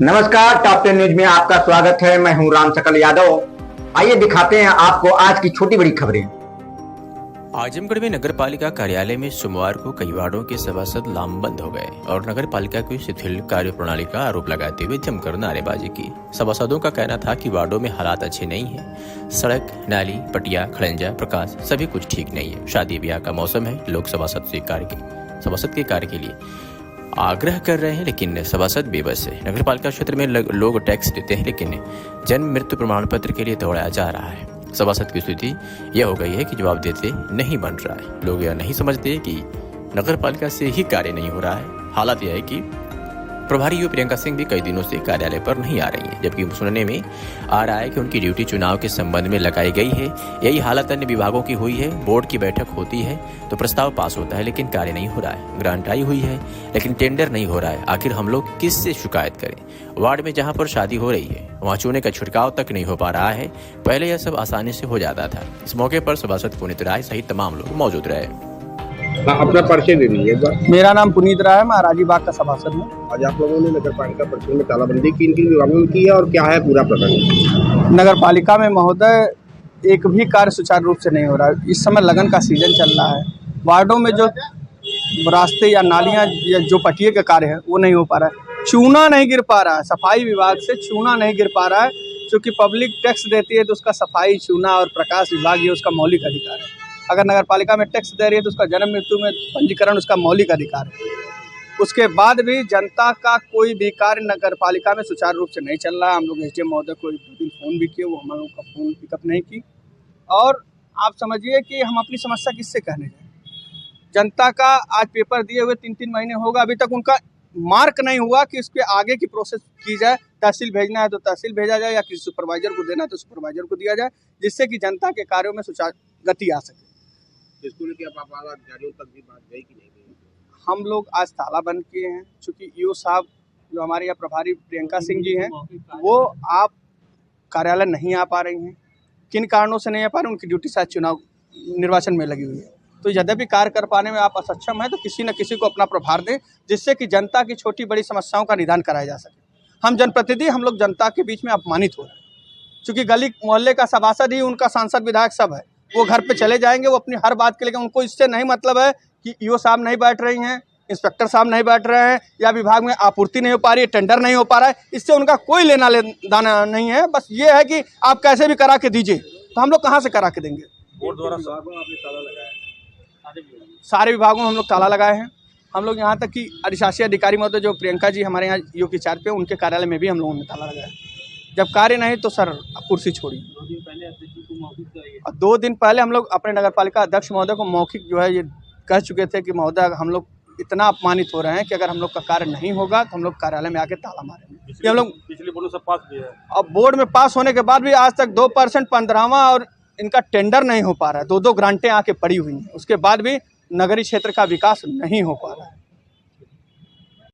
नमस्कार, top 10 news में आपका स्वागत है। मैं हूं राम सकल यादव। आइए दिखाते हैं आपको आज की छोटी बड़ी खबरें। आजमगढ़ में नगर पालिका कार्यालय में सोमवार को कई वार्डों के सभासद लामबंद हो गए और नगर पालिका की शिथिल कार्य प्रणाली का आरोप लगाते हुए जमकर नारेबाजी की। सभासदों का कहना था कि वार्डों में हालात अच्छे नहीं हैं। सड़क, नाली, पटिया, खड़ंजा, प्रकाश सभी कुछ ठीक नहीं है। शादी ब्याह का मौसम है। लोग सभासद के कार्य के लिए आग्रह कर रहे हैं, लेकिन सभासद बेबस है। नगर पालिका क्षेत्र में लोग टैक्स देते हैं, लेकिन जन्म मृत्यु प्रमाण पत्र के लिए दौड़ाया जा रहा है। सभासद की स्थिति यह हो गई है कि जवाब देते नहीं बन रहा है। लोग यह नहीं समझते कि नगर पालिका से ही कार्य नहीं हो रहा है। हालात यह है कि प्रभारी यूपी प्रियंका सिंह भी कई दिनों से कार्यालय पर नहीं आ रही हैं, जबकि सुनने में आ रहा है कि उनकी ड्यूटी चुनाव के संबंध में लगाई गई है। यही हालत अन्य विभागों की हुई है। बोर्ड की बैठक होती है तो प्रस्ताव पास होता है, लेकिन कार्य नहीं हो रहा है। ग्रांट आई हुई है, लेकिन टेंडर नहीं हो रहा है। आखिर हम लोग किससे शिकायत करें? वार्ड में जहां पर शादी हो रही है वहां चूने का छिड़काव तक नहीं हो पा रहा है। पहले यह सब आसानी से हो जाता था। इस मौके पर सभासद पुनीत राय सहित तमाम लोग मौजूद रहे। अपना परिचय दे दीजिए। मेरा नाम पुनीत राय है, मैं राजी बाग का सभासद हूँ। आज आप लोगों ने नगर पालिका परिसर में तालाबंदी किन किन विभागों में की है और क्या है पूरा प्रकरण? नगर पालिका में महोदय एक भी कार्य सुचारू रूप से नहीं हो रहा है। इस समय लगन का सीजन चल रहा है। वार्डों में जो रास्ते या नालियाँ या जो पटिए का कार्य है वो नहीं हो पा रहा है। चूना नहीं गिर पा रहा है। सफाई विभाग से चूना नहीं गिर पा रहा है, क्योंकि पब्लिक टैक्स देती है तो उसका सफाई, चूना और प्रकाश विभाग ये उसका मौलिक अधिकार है। अगर नगर पालिका में टैक्स दे रही है तो उसका जन्म मृत्यु में पंजीकरण उसका मौलिक अधिकार है। उसके बाद भी जनता का कोई भी कार्य नगर पालिका में सुचारू रूप से नहीं चल रहा है। हम लोग एसडीएम महोदय को एक दो दिन फ़ोन भी किए, वो हम लोग का फ़ोन पिकअप नहीं की। और आप समझिए कि हम अपनी समस्या किससे कहने जाएँ। जनता का आज पेपर दिए हुए 3-3 महीने होगा, अभी तक उनका मार्क नहीं हुआ कि इसके आगे की प्रोसेस की जाए। तहसील भेजना है तो तहसील भेजा जाए, या किसी सुपरवाइजर को देना है तो सुपरवाइजर को दिया जाए, जिससे कि जनता के कार्यों में सुचारू गति आ सके। इसको लेकर आप अधिकारियों तक भी बात गई कि नहीं गई? हम लोग आज ताला बंद किए हैं, चूँकि ईओ साहब जो हमारे यहाँ प्रभारी प्रियंका सिंह जी हैं, वो आप कार्यालय नहीं आ पा रही हैं। किन कारणों से नहीं आ पा रही, उनकी ड्यूटी शायद चुनाव निर्वाचन में लगी हुई है। तो यद्यपि कार्य कर पाने में आप असक्षम हैं तो किसी न किसी को अपना प्रभार दें, जिससे कि जनता की छोटी बड़ी समस्याओं का निदान कराया जा सके। हम जनप्रतिनिधि, हम लोग जनता के बीच में अपमानित हो रहे हैं, चूँकि गली मोहल्ले का सभासद ही उनका सांसद विधायक सब है। वो घर पे चले जाएंगे, वो अपनी हर बात के लिए, उनको इससे नहीं मतलब है कि ईओ साहब नहीं बैठ रही हैं, इंस्पेक्टर साहब नहीं बैठ रहे हैं, या विभाग में आपूर्ति नहीं हो पा रही है, टेंडर नहीं हो पा रहा है। इससे उनका कोई लेना देना नहीं है। बस ये है कि आप कैसे भी करा के दीजिए। तो हम लोग कहाँ से करा के देंगे? बोर्ड द्वारा आपने ताला लगाया है? सारे विभागों में हम लोग ताला लगाए हैं। हम लोग यहाँ तक कि अधिशासी अधिकारी महोदय जो प्रियंका जी हमारे यहाँ ईओ के चार्ज पे, उनके कार्यालय में भी हम लोगों ने ताला लगाया। जब कार्य नहीं तो सर कुर्सी छोड़िए। 2 दिन पहले हम लोग अपने नगर पालिका अध्यक्ष महोदय को मौखिक जो है ये कह चुके थे कि महोदय हम लोग इतना अपमानित हो रहे हैं कि अगर हम लोग का कार्य नहीं होगा तो हम लोग कार्यालय में आके ताला मारेंगे। ये हम लोग पिछले बोर्ड से पास भी है। अब बोर्ड में पास होने के बाद भी आज तक 2% 15वां और इनका टेंडर नहीं हो पा रहा है। 2-2 ग्रांटें आके पड़ी हुई हैं, उसके बाद भी नगरीय क्षेत्र का विकास नहीं हो पा रहा है।